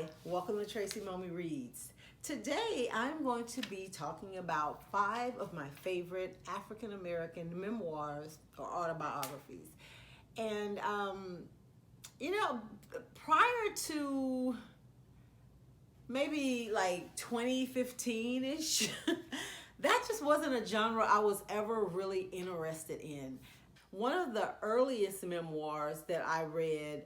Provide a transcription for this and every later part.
Hi, welcome to Tracy Mommy Reads. Today I'm going to be talking about 5 of my favorite African American memoirs or autobiographies. And, prior to maybe like 2015-ish, that just wasn't a genre I was ever really interested in. One of the earliest memoirs that I read,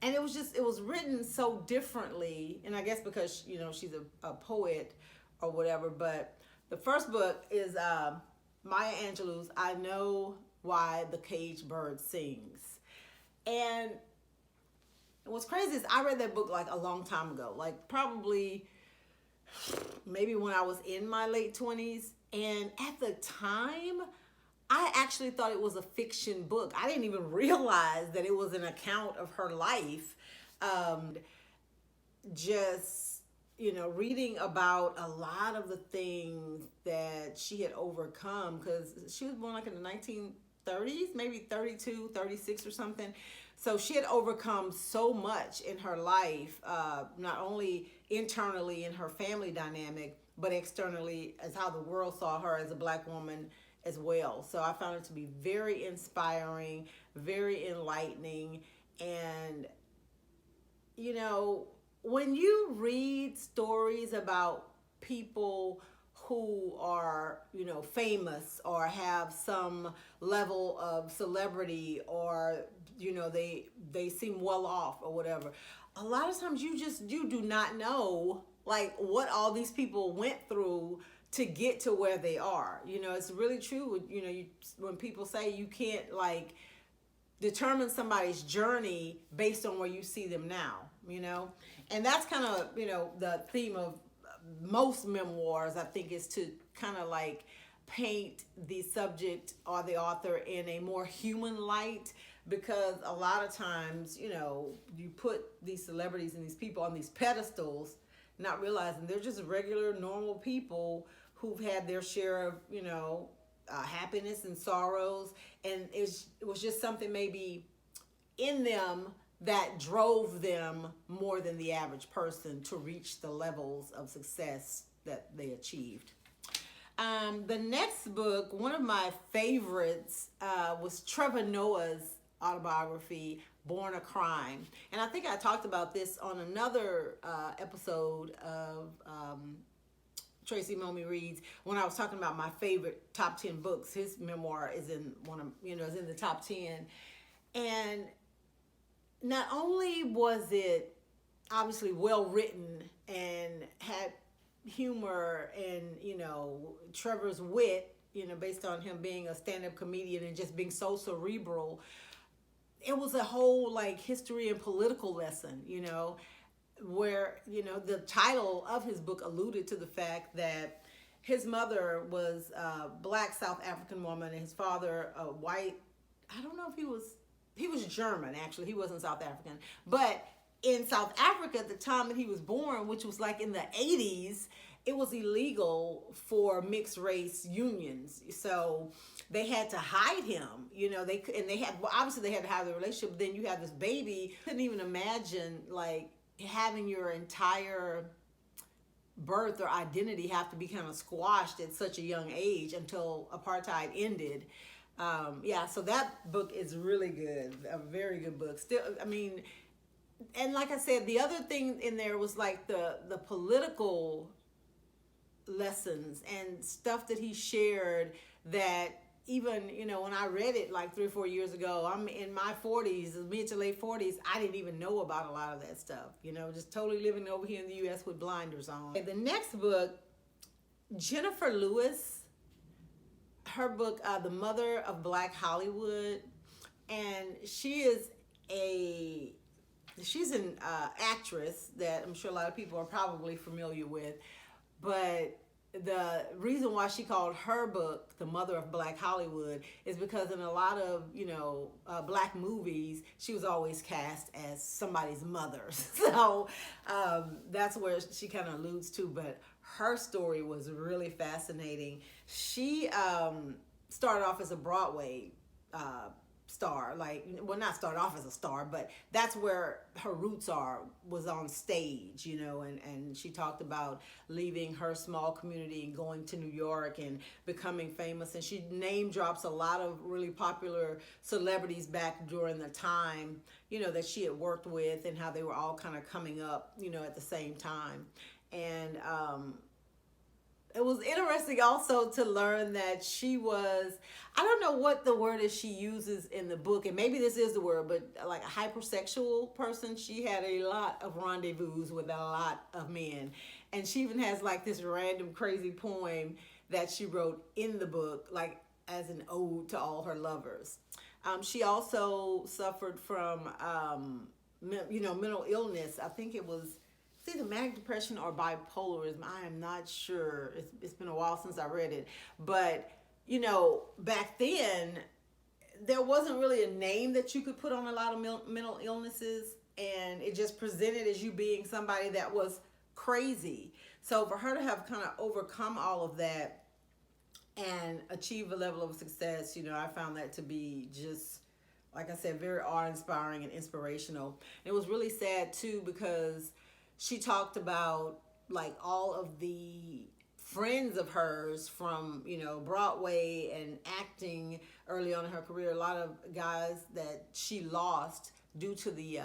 and it was written so differently, and I guess because she's a poet or whatever, but the first book is Maya Angelou's I Know Why the Caged Bird Sings. And what's crazy is I read that book like a long time ago, like probably maybe when I was in my late 20s, and at the time I actually thought it was a fiction book. I didn't even realize that it was an account of her life. Just, reading about a lot of the things that she had overcome, because she was born like in the 1930s, maybe 32, 36 or something. So she had overcome so much in her life, not only internally in her family dynamic, but externally as how the world saw her as a Black woman as well. So I found it to be very inspiring, very enlightening. And when you read stories about people who are famous or have some level of celebrity, or they seem well off or whatever, a lot of times you do not know like what all these people went through to get to where they are. It's really true. When people say you can't like determine somebody's journey based on where you see them now, and that's kind of the theme of most memoirs, I think, is to kind of like paint the subject or the author in a more human light, because a lot of times you put these celebrities and these people on these pedestals, not realizing they're just regular normal people who've had their share of happiness and sorrows, and it was just something maybe in them that drove them more than the average person to reach the levels of success that they achieved. The next book, one of my favorites, was Trevor Noah's autobiography, Born a Crime. And I think I talked about this on another episode of Tracy Mommy Reads, when I was talking about my favorite top 10 books. His memoir is in is in the top 10. And not only was it obviously well written and had humor and Trevor's wit, based on him being a stand-up comedian and just being so cerebral, it was a whole like history and political lesson, where the title of his book alluded to the fact that his mother was a Black South African woman and his father a white, I don't know if he was German, actually. He wasn't South African. But in South Africa at the time that he was born, which was like in the 80s, it was illegal for mixed race unions. So they had to hide him. Obviously they had to have the relationship. But then you have this baby. Couldn't even imagine like having your entire birth or identity have to be kind of squashed at such a young age until apartheid ended. So that book is really good, a very good book. Still, and like I said, the other thing in there was like the political lessons and stuff that he shared that even, when I read it like 3 or 4 years ago, I'm in my 40s, mid to late 40s, I didn't even know about a lot of that stuff, just totally living over here in the U.S. with blinders on. The next book, Jennifer Lewis, her book, The Mother of Black Hollywood, and she's an actress that I'm sure a lot of people are probably familiar with, but the reason why she called her book The Mother of Black Hollywood is because in a lot of Black movies she was always cast as somebody's mother. So that's where she kind of alludes to, but her story was really fascinating. She started off as a Broadway star, like, well, not started off as a star, but that's where her roots was on stage, and she talked about leaving her small community and going to New York and becoming famous. And she name drops a lot of really popular celebrities back during the time, that she had worked with, and how they were all kind of coming up, at the same time. And it was interesting also to learn that she was, I don't know what the word is she uses in the book, and maybe this is the word, but like a hypersexual person. She had a lot of rendezvous with a lot of men. And she even has like this random crazy poem that she wrote in the book, like as an ode to all her lovers. She also suffered from, mental illness. I think it was either manic depression or bipolarism. I am not sure. It's been a while since I read it. But, back then, there wasn't really a name that you could put on a lot of mental illnesses. And it just presented as you being somebody that was crazy. So for her to have kind of overcome all of that and achieve a level of success, I found that to be just, like I said, very awe-inspiring and inspirational. It was really sad, too, because she talked about like all of the friends of hers from, Broadway and acting early on in her career. A lot of guys that she lost due to the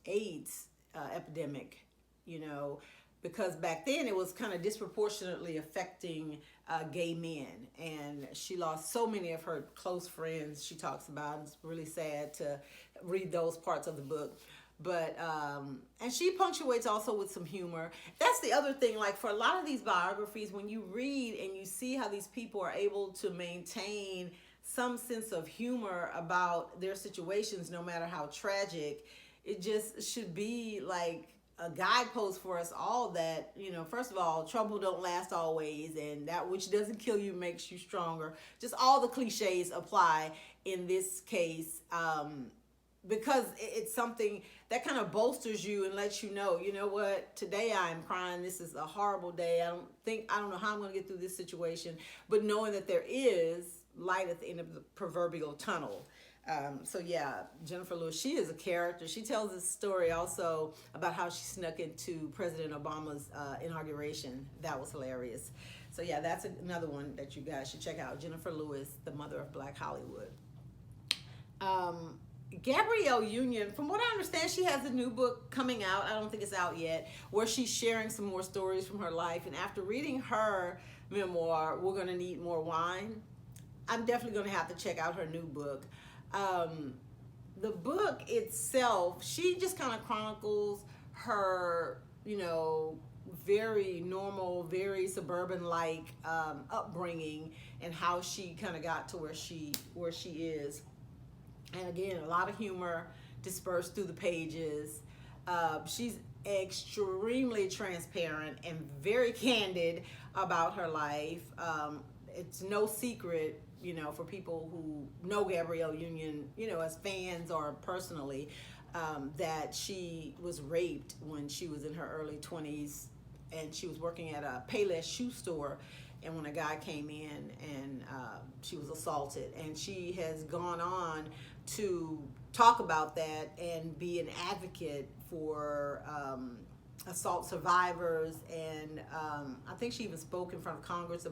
AIDS epidemic, because back then it was kind of disproportionately affecting gay men. And she lost so many of her close friends, she talks about. It's really sad to read those parts of the book. But, and she punctuates also with some humor. That's the other thing, like for a lot of these biographies, when you read and you see how these people are able to maintain some sense of humor about their situations, no matter how tragic, it just should be like a guidepost for us all that, first of all, trouble don't last always, and that which doesn't kill you makes you stronger. Just all the cliches apply in this case. Because it's something that kind of bolsters you and lets you know what, today I'm crying. This is a horrible day. I don't know how I'm going to get through this situation, but knowing that there is light at the end of the proverbial tunnel. So yeah, Jennifer Lewis, she is a character. She tells this story also about how she snuck into President Obama's inauguration. That was hilarious. So yeah, that's another one that you guys should check out. Jennifer Lewis, the mother of Black Hollywood. Gabrielle Union, from what I understand, she has a new book coming out. I don't think it's out yet, where she's sharing some more stories from her life. And after reading her memoir, We're Gonna Need More Wine, I'm definitely going to have to check out her new book. The book itself, she just kind of chronicles her, very normal, very suburban-like upbringing, and how she kind of got to where she is. And again, a lot of humor dispersed through the pages. She's extremely transparent and very candid about her life. It's no secret, for people who know Gabrielle Union, as fans or personally, that she was raped when she was in her early 20s, and she was working at a Payless shoe store. And when a guy came in, and she was assaulted, and she has gone on to talk about that and be an advocate for assault survivors. And I think she even spoke in front of Congress,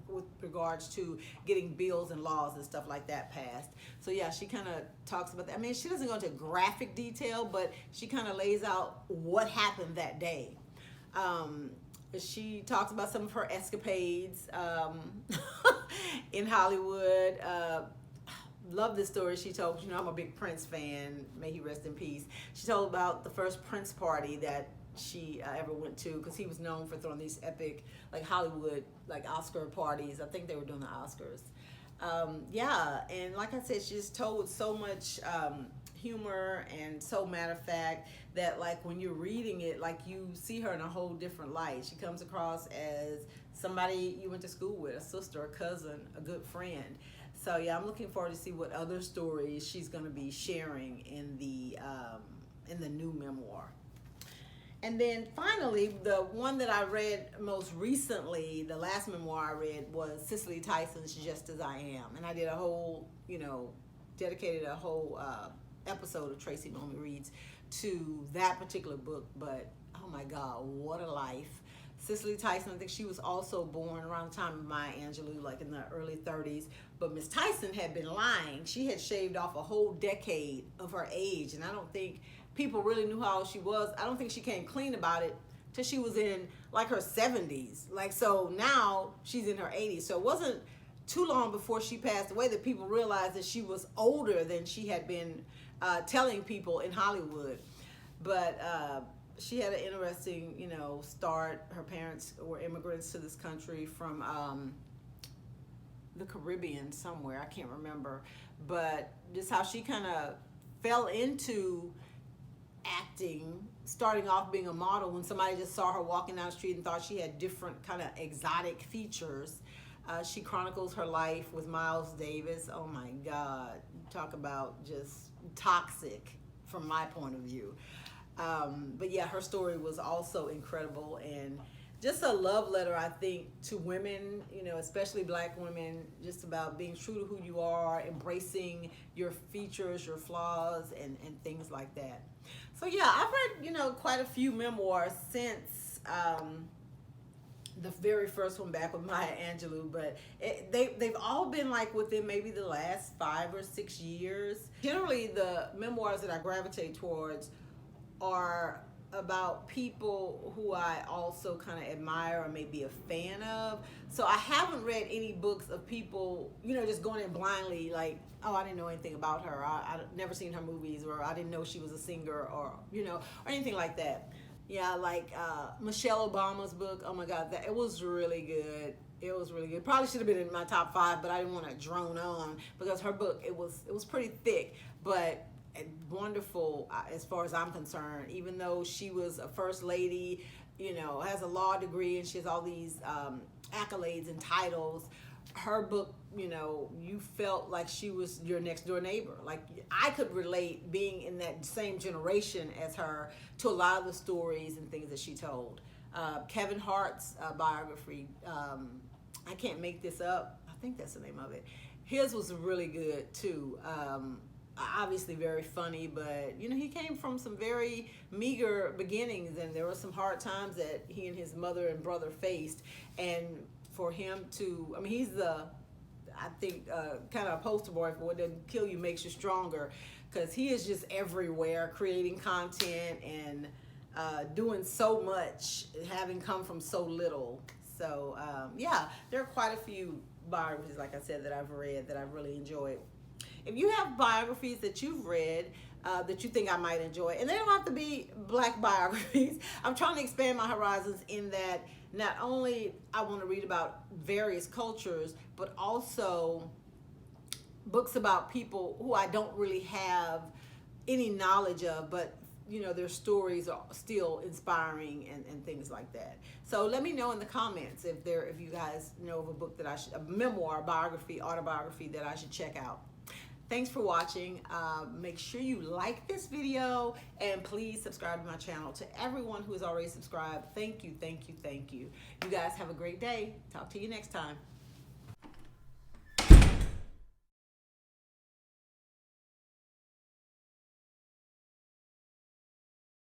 with regards to getting bills and laws and stuff like that passed. So yeah, she kind of talks about that. I mean, she doesn't go into graphic detail, but she kind of lays out what happened that day. She talks about some of her escapades in Hollywood. Love this story she told. I'm a big Prince fan. May he rest in peace. She told about the first Prince party that she ever went to, because he was known for throwing these epic, like Hollywood, like Oscar parties. I think they were doing the Oscars. Yeah, and like I said, she just told with so much humor and so matter of fact that, like, when you're reading it, like, you see her in a whole different light. She comes across as somebody you went to school with, a sister, a cousin, a good friend. So yeah, I'm looking forward to see what other stories she's going to be sharing in the new memoir. And then finally, the one that I read most recently, the last memoir I read, was Cicely Tyson's Just As I Am. And I did a whole, dedicated a whole episode of Tracy Normally Reads to that particular book. But oh my God, what a life. Cicely Tyson, I think she was also born around the time of Maya Angelou, like in the early 30s. But Miss Tyson had been lying. She had shaved off a whole decade of her age, and I don't think people really knew how old she was. I don't think she came clean about it till she was in like her 70s. Like, so now she's in her 80s. So it wasn't too long before she passed away that people realized that she was older than she had been telling people in Hollywood. But she had an interesting, start. Her parents were immigrants to this country from the Caribbean somewhere. I can't remember. But just how she kind of fell into acting, starting off being a model when somebody just saw her walking down the street and thought she had different kind of exotic features. She chronicles her life with Miles Davis. Oh my God. Talk about just toxic from my point of view. But yeah, her story was also incredible, and just a love letter, I think, to women, especially Black women, just about being true to who you are, embracing your features, your flaws, and things like that. So yeah, I've read, quite a few memoirs since the very first one back with Maya Angelou, but they've all been like within maybe the last 5 or 6 years. Generally, the memoirs that I gravitate towards are about people who I also kind of admire or may be a fan of. So I haven't read any books of people, just going in blindly like, oh, I didn't know anything about her. I've never seen her movies, or I didn't know she was a singer, or, or anything like that. Yeah, like Michelle Obama's book. Oh my God, it was really good. It was really good. Probably should have been in my top 5, but I didn't want to drone on because her book, it was pretty thick, but wonderful as far as I'm concerned. Even though she was a first lady, has a law degree, and she has all these accolades and titles, her book, you felt like she was your next door neighbor. Like, I could relate being in that same generation as her to a lot of the stories and things that she told. Kevin Hart's biography, I Can't Make This Up, I think that's the name of it. His was really good too. Obviously very funny, but he came from some very meager beginnings, and there were some hard times that he and his mother and brother faced. And for him to, he's I think kind of a poster boy for what doesn't kill you makes you stronger, because he is just everywhere creating content and doing so much, having come from so little. So yeah, there are quite a few biographies, like I said, that I've read that I've really enjoyed. If you have biographies that you've read that you think I might enjoy, and they don't have to be Black biographies. I'm trying to expand my horizons in that not only I want to read about various cultures, but also books about people who I don't really have any knowledge of, but their stories are still inspiring and things like that. So let me know in the comments if you guys know of a book that a memoir, biography, autobiography that I should check out. Thanks for watching. Make sure you like this video, and please subscribe to my channel. To everyone who has already subscribed, thank you, thank you, thank you. You guys have a great day. Talk to you next time.